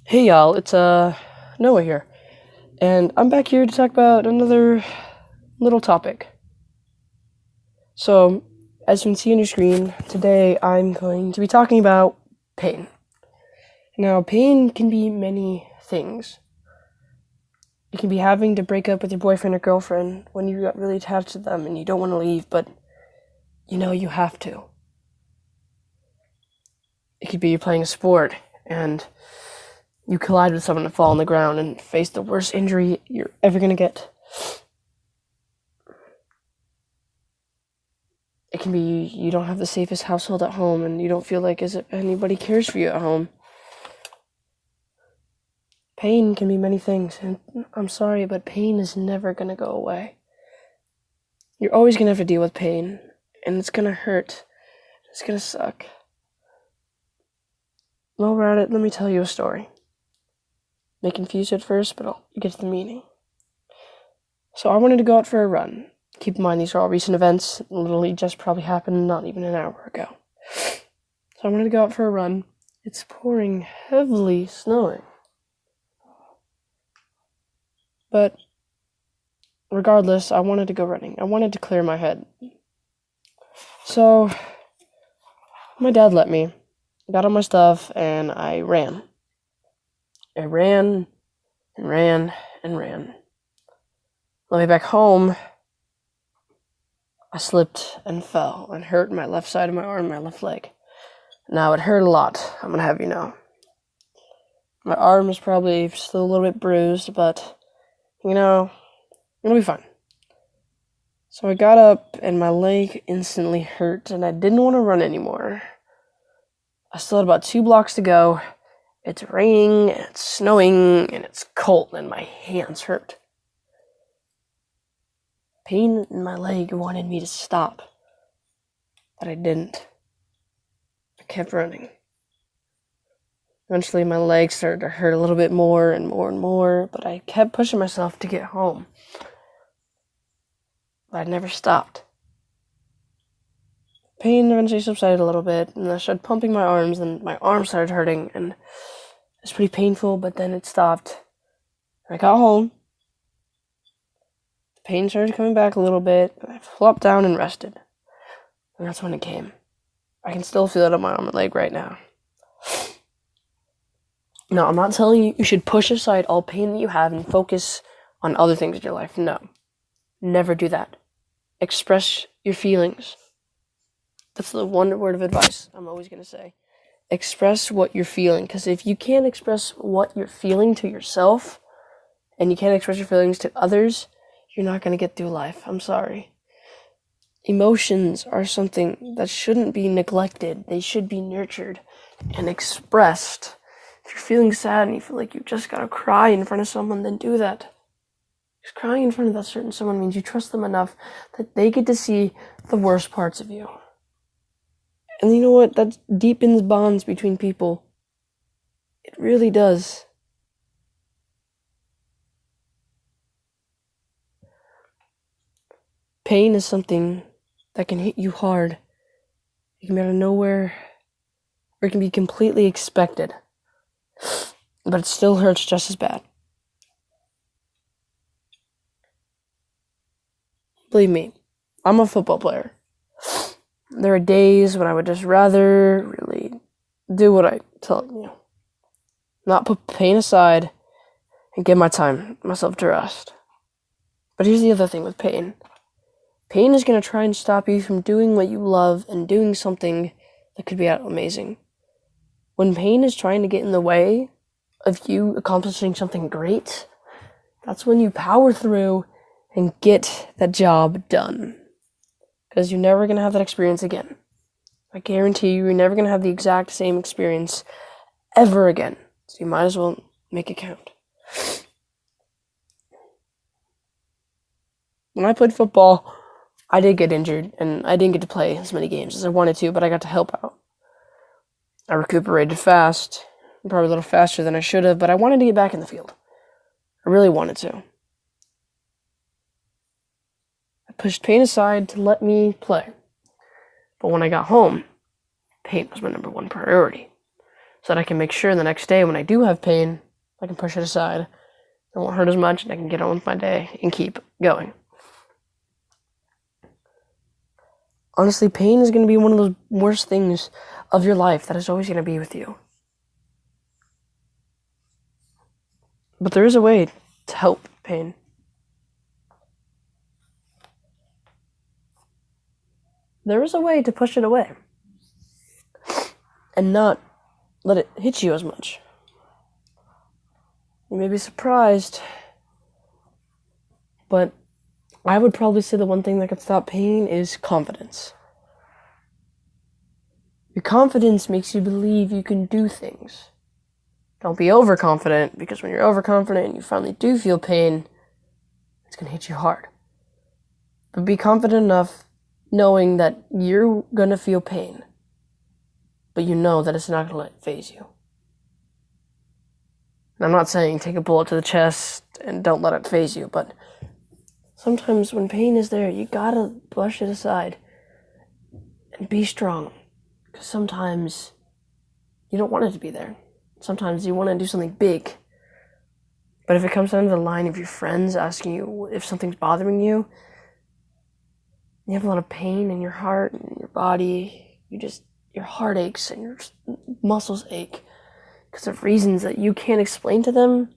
Hey y'all, it's Noah here, and I'm back here to talk about another little topic. So, as you can see on your screen, today I'm going to be talking about pain. Now, pain can be many things. It can be having to break up with your boyfriend or girlfriend when you got really attached to them and you don't want to leave, but you know you have to. It could be you're playing a sport and you collide with someone and fall on the ground and face the worst injury you're ever going to get. It can be you don't have the safest household at home and you don't feel like anybody cares for you at home. Pain can be many things, and I'm sorry, but pain is never going to go away. You're always going to have to deal with pain, and it's going to hurt. It's going to suck. While we're at it, let me tell you a story. May confuse you at first, but I'll get to the meaning. So I wanted to go out for a run. Keep in mind, these are all recent events. Literally just probably happened not even an hour ago. So I wanted to go out for a run. It's pouring heavily snowing. But regardless, I wanted to go running. I wanted to clear my head. So my dad let me. I got all my stuff and I ran. I ran and ran and ran. On the way back home, I slipped and fell and hurt my left side of my arm, my left leg. Now it hurt a lot, I'm gonna have you know. My arm is probably still a little bit bruised, but it'll be fine. So I got up and my leg instantly hurt and I didn't want to run anymore. I still had about 2 blocks to go. It's raining and it's snowing and it's cold and my hands hurt. Pain in my leg wanted me to stop, but I didn't. I kept running. Eventually my legs started to hurt a little bit more and more and more, but I kept pushing myself to get home. But I never stopped. Pain eventually subsided a little bit, and I started pumping my arms, and my arms started hurting, and it was pretty painful, but then it stopped. I got home. The pain started coming back a little bit, but I flopped down and rested. And that's when it came. I can still feel it on my arm and leg right now. No, I'm not telling you should push aside all pain that you have and focus on other things in your life. No. Never do that. Express your feelings. That's the one word of advice I'm always going to say. Express what you're feeling, because if you can't express what you're feeling to yourself, and you can't express your feelings to others, you're not going to get through life. I'm sorry. Emotions are something that shouldn't be neglected. They should be nurtured and expressed. If you're feeling sad and you feel like you just gotta cry in front of someone, then do that. Because crying in front of that certain someone means you trust them enough that they get to see the worst parts of you. And you know what? That deepens bonds between people. It really does. Pain is something that can hit you hard. It can be out of nowhere, or it can be completely expected. But it still hurts just as bad. Believe me, I'm a football player. There are days when I would just rather really do what I tell you. Not put pain aside and give myself to rest. But here's the other thing with pain. Pain is going to try and stop you from doing what you love and doing something that could be amazing. When pain is trying to get in the way of you accomplishing something great, that's when you power through and get that job done. Because you're never going to have that experience again. I guarantee you're never going to have the exact same experience ever again. So you might as well make it count. When I played football, I did get injured, and I didn't get to play as many games as I wanted to, but I got to help out. I recuperated fast, probably a little faster than I should have, but I wanted to get back in the field. I really wanted to. I pushed pain aside to let me play. But when I got home, pain was my number one priority. so that I can make sure the next day when I do have pain, I can push it aside. It won't hurt as much, and I can get on with my day and keep going. Honestly, pain is going to be one of those worst things of your life that is always going to be with you. But there is a way to help pain. There is a way to push it away and not let it hit you as much. You may be surprised, but I would probably say the one thing that could stop pain is confidence. Your confidence makes you believe you can do things. Don't be overconfident, because when you're overconfident and you finally do feel pain, it's going to hit you hard. But be confident enough knowing that you're going to feel pain, but you know that it's not going to let it phase you. And I'm not saying take a bullet to the chest and don't let it phase you, but sometimes when pain is there, you gotta brush it aside and be strong. Because sometimes you don't want it to be there. Sometimes you want to do something big. But if it comes down to the line of your friends asking you if something's bothering you, you have a lot of pain in your heart and your body, your heart aches and your muscles ache because of reasons that you can't explain to them,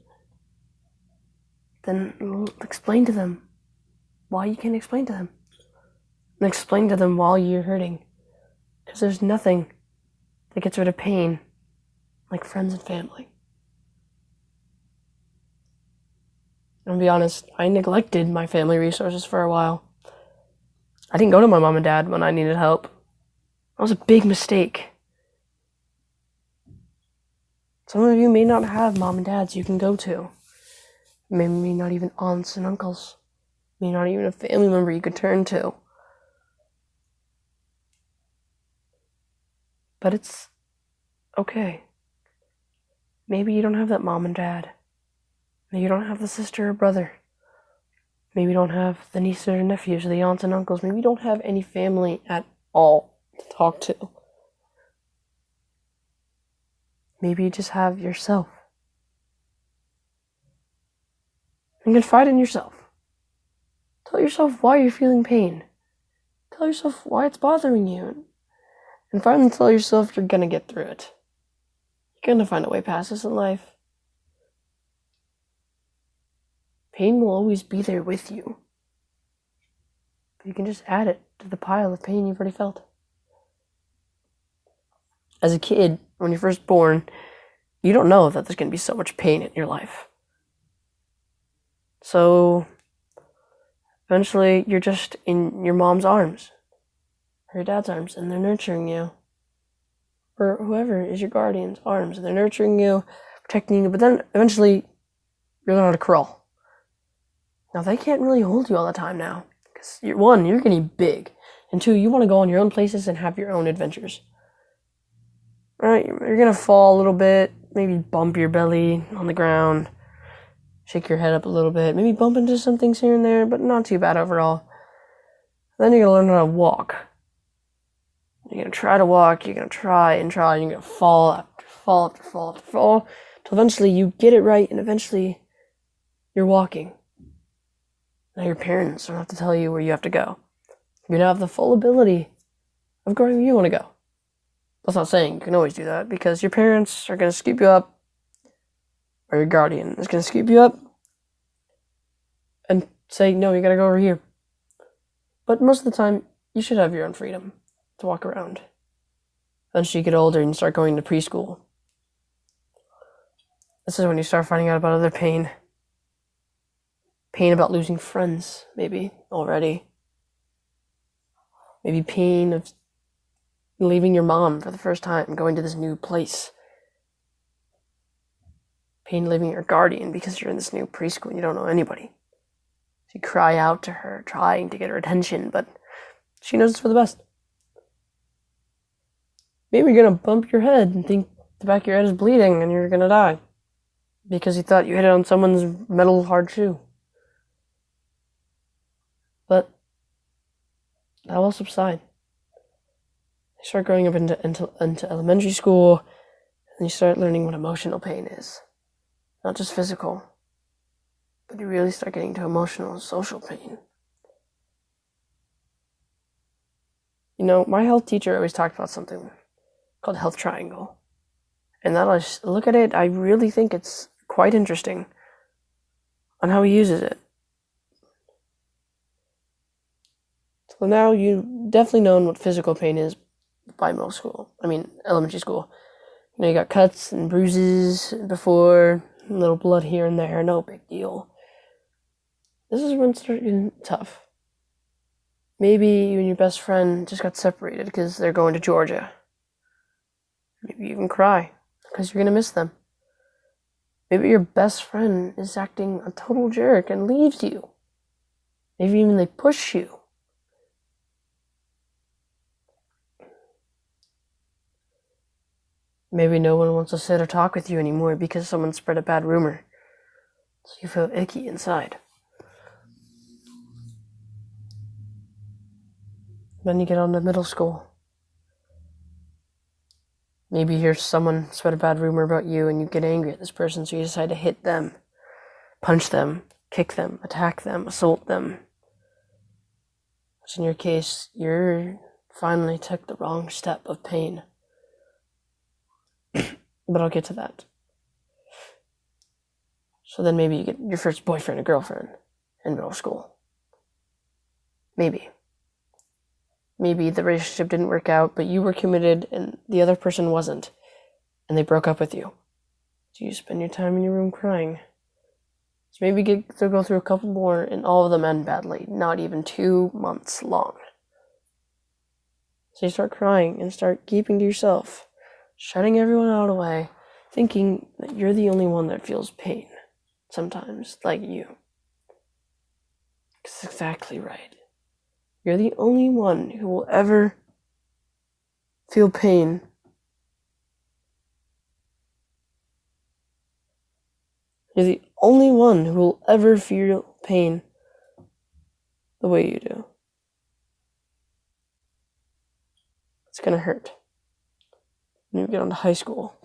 then explain to them why you can't explain to them. And explain to them while you're hurting. Because there's nothing that gets rid of pain like friends and family. And to be honest, I neglected my family resources for a while. I didn't go to my mom and dad when I needed help. That was a big mistake. Some of you may not have mom and dads you can go to. Maybe not even aunts and uncles. Maybe not even a family member you could turn to. But it's okay. Maybe you don't have that mom and dad. Maybe you don't have the sister or brother. Maybe you don't have the nieces or nephews or the aunts and uncles. Maybe you don't have any family at all to talk to. Maybe you just have yourself. And confide in yourself. Tell yourself why you're feeling pain. Tell yourself why it's bothering you. And finally tell yourself you're gonna get through it. You're gonna find a way past this in life. Pain will always be there with you. But you can just add it to the pile of pain you've already felt. As a kid, when you're first born, you don't know that there's going to be so much pain in your life. So, eventually, you're just in your mom's arms, or your dad's arms, and they're nurturing you. Or whoever is your guardian's arms, and they're nurturing you, protecting you, but then eventually, you learn how to crawl. Now, they can't really hold you all the time now, because one, you're getting big, and two, you want to go on your own places and have your own adventures. Alright, you're gonna fall a little bit, maybe bump your belly on the ground, shake your head up a little bit, maybe bump into some things here and there, but not too bad overall. Then you're gonna learn how to walk. You're gonna try to walk, you're gonna try, and you're gonna fall after fall after fall after fall, till eventually you get it right, and eventually you're walking. Now your parents don't have to tell you where you have to go. You're gonna have the full ability of going where you want to go. That's not saying you can always do that, because your parents are going to scoop you up, or your guardian is going to scoop you up and say, no, you got to go over here. But most of the time, you should have your own freedom to walk around. Once you get older and you start going to preschool, this is when you start finding out about other pain. Pain about losing friends, maybe, already. Maybe pain of leaving your mom for the first time, going to this new place. Pain leaving your guardian because you're in this new preschool and you don't know anybody. So you cry out to her, trying to get her attention, but she knows it's for the best. Maybe you're gonna bump your head and think the back of your head is bleeding and you're gonna die because you thought you hit it on someone's metal hard shoe. But that will subside. You start growing up into elementary school, And you start learning what emotional pain is. Not just physical, but you really start getting to emotional and social pain. You know, my health teacher always talked about something called health triangle. And that I look at it, I really think it's quite interesting on how he uses it. So now you've definitely known what physical pain is by elementary school. You know, you got cuts and bruises before, a little blood here and there, no big deal. This is when it's getting tough. Maybe you and your best friend just got separated because they're going to Georgia. Maybe you even cry because you're going to miss them. Maybe your best friend is acting a total jerk and leaves you. Maybe even they push you. Maybe no one wants to sit or talk with you anymore because someone spread a bad rumor. So you feel icky inside. Then you get on to middle school. Maybe you hear someone spread a bad rumor about you and you get angry at this person, so you decide to hit them, punch them, kick them, attack them, assault them. Which in your case, you finally took the wrong step of pain. But I'll get to that. So then maybe you get your first boyfriend or girlfriend in middle school. Maybe the relationship didn't work out, but you were committed and the other person wasn't, and they broke up with you. So you spend your time in your room crying. So maybe you get to go through a couple more, and all of them end badly, not even 2 months long. So you start crying and start keeping to yourself, shutting everyone out away, thinking that you're the only one that feels pain sometimes, like you. It's exactly right. You're the only one who will ever feel pain. You're the only one who will ever feel pain the way you do. It's gonna hurt. When you get onto high school,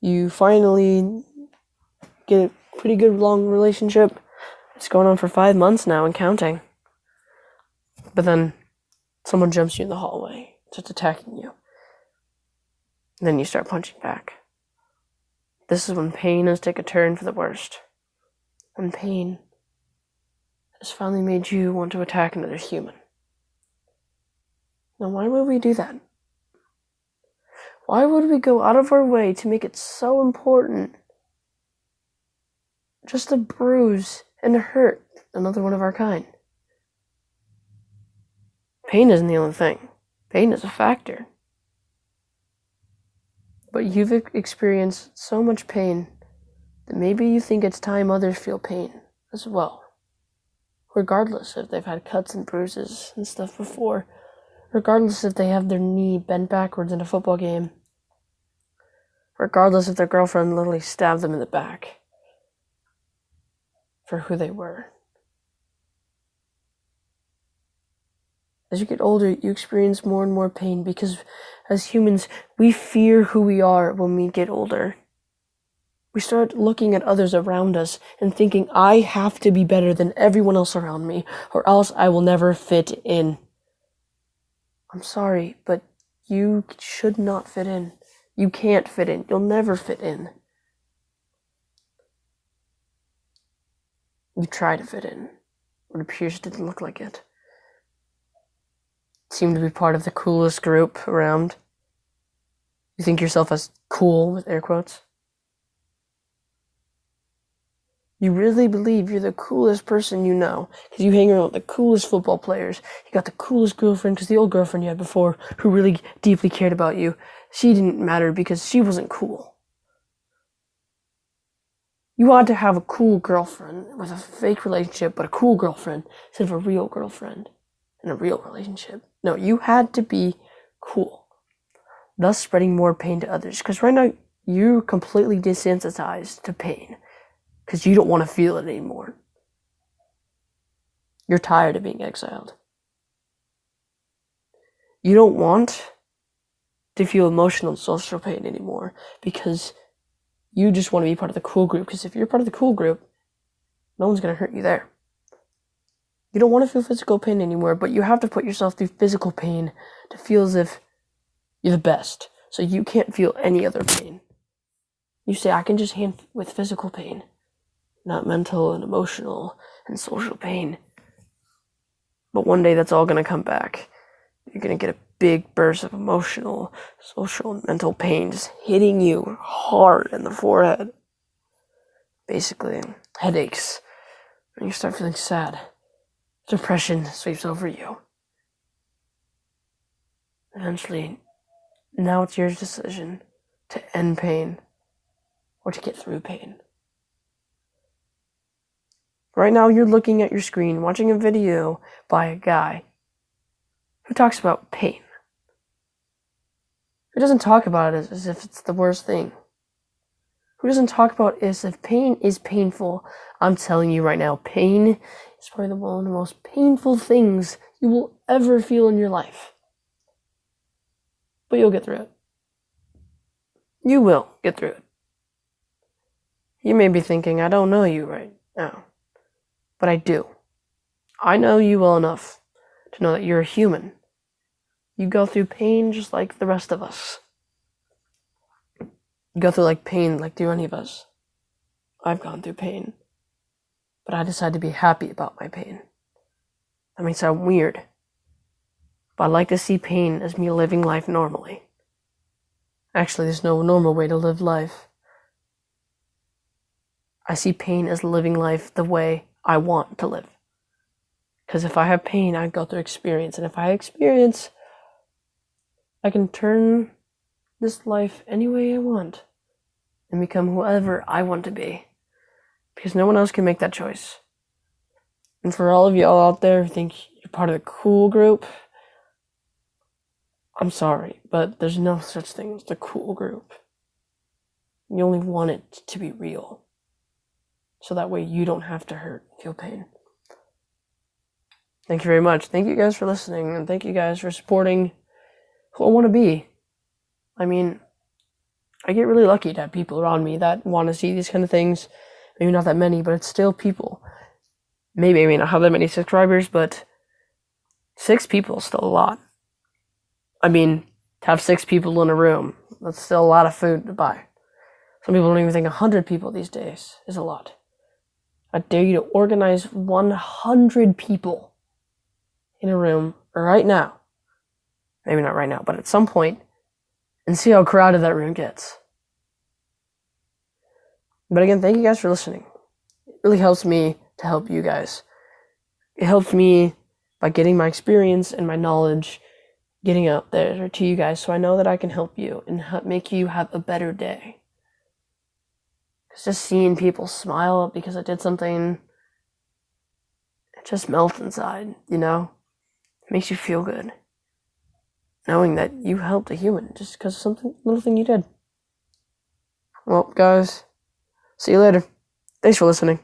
you finally get a pretty good long relationship. It's going on for 5 months now and counting. But then someone jumps you in the hallway, starts attacking you. And then you start punching back. This is when pain has taken a turn for the worst. When pain has finally made you want to attack another human. Now, why would we do that? Why would we go out of our way to make it so important just to bruise and hurt another one of our kind? Pain isn't the only thing. Pain is a factor. But you've experienced so much pain that maybe you think it's time others feel pain as well. Regardless if they've had cuts and bruises and stuff before. Regardless if they have their knee bent backwards in a football game. Regardless if their girlfriend literally stabbed them in the back for who they were. As you get older, you experience more and more pain because as humans, we fear who we are when we get older. We start looking at others around us and thinking, I have to be better than everyone else around me, or else I will never fit in. I'm sorry, but you should not fit in. You can't fit in. You'll never fit in. You try to fit in. It appears didn't look like it. Seem to be part of the coolest group around. You think yourself as cool, with air quotes. You really believe you're the coolest person you know, because you hang around with the coolest football players. You got the coolest girlfriend, because the old girlfriend you had before, who really deeply cared about you, she didn't matter because she wasn't cool. You wanted to have a cool girlfriend with a fake relationship, but a cool girlfriend instead of a real girlfriend in a real relationship. No, you had to be cool, thus spreading more pain to others. Because right now, you're completely desensitized to pain because you don't want to feel it anymore. You're tired of being exiled. You don't want to feel emotional and social pain anymore because you just want to be part of the cool group. Because if you're part of the cool group, no one's going to hurt you there. You don't want to feel physical pain anymore, but you have to put yourself through physical pain to feel as if you're the best. So you can't feel any other pain. You say, I can just handle with physical pain, not mental and emotional and social pain. But one day that's all going to come back. You're going to get a big burst of emotional, social, and mental pain just hitting you hard in the forehead. Basically, headaches. And you start feeling sad. Depression sweeps over you. Eventually, now it's your decision to end pain or to get through pain. Right now, you're looking at your screen, watching a video by a guy who talks about pain. Who doesn't talk about it as if it's the worst thing. Who doesn't talk about it as if pain is painful. I'm telling you right now, pain is probably one of the most painful things you will ever feel in your life. But you'll get through it. You will get through it. You may be thinking, I don't know you right now. But I do. I know you well enough to know that you're a human. You go through pain just like the rest of us. You go through pain like do any of us. I've gone through pain. But I decided to be happy about my pain. That may sound weird. But I like to see pain as me living life normally. Actually, there's no normal way to live life. I see pain as living life the way I want to live. Because if I have pain, I go through experience. And if I experience, I can turn this life any way I want and become whoever I want to be. Because no one else can make that choice. And for all of y'all out there who think you're part of the cool group, I'm sorry, but there's no such thing as the cool group. You only want it to be real. So that way you don't have to hurt and feel pain. Thank you very much. Thank you guys for listening, and thank you guys for supporting who I want to be. I mean, I get really lucky to have people around me that want to see these kind of things. Maybe not that many, but it's still people. Maybe I may not have that many subscribers, but 6 people is still a lot. I mean, to have 6 people in a room, that's still a lot of food to buy. Some people don't even think 100 people these days is a lot. I dare you to organize 100 people in a room right now. Maybe not right now, but at some point, and see how crowded that room gets. But again, thank you guys for listening. It really helps me to help you guys. It helps me by getting my experience and my knowledge getting out there to you guys, so I know that I can help you and make you have a better day. Because just seeing people smile because I did something, it just melts inside, you know? It makes you feel good. Knowing that you helped a human just because of something, little thing you did. Well, guys, see you later. Thanks for listening.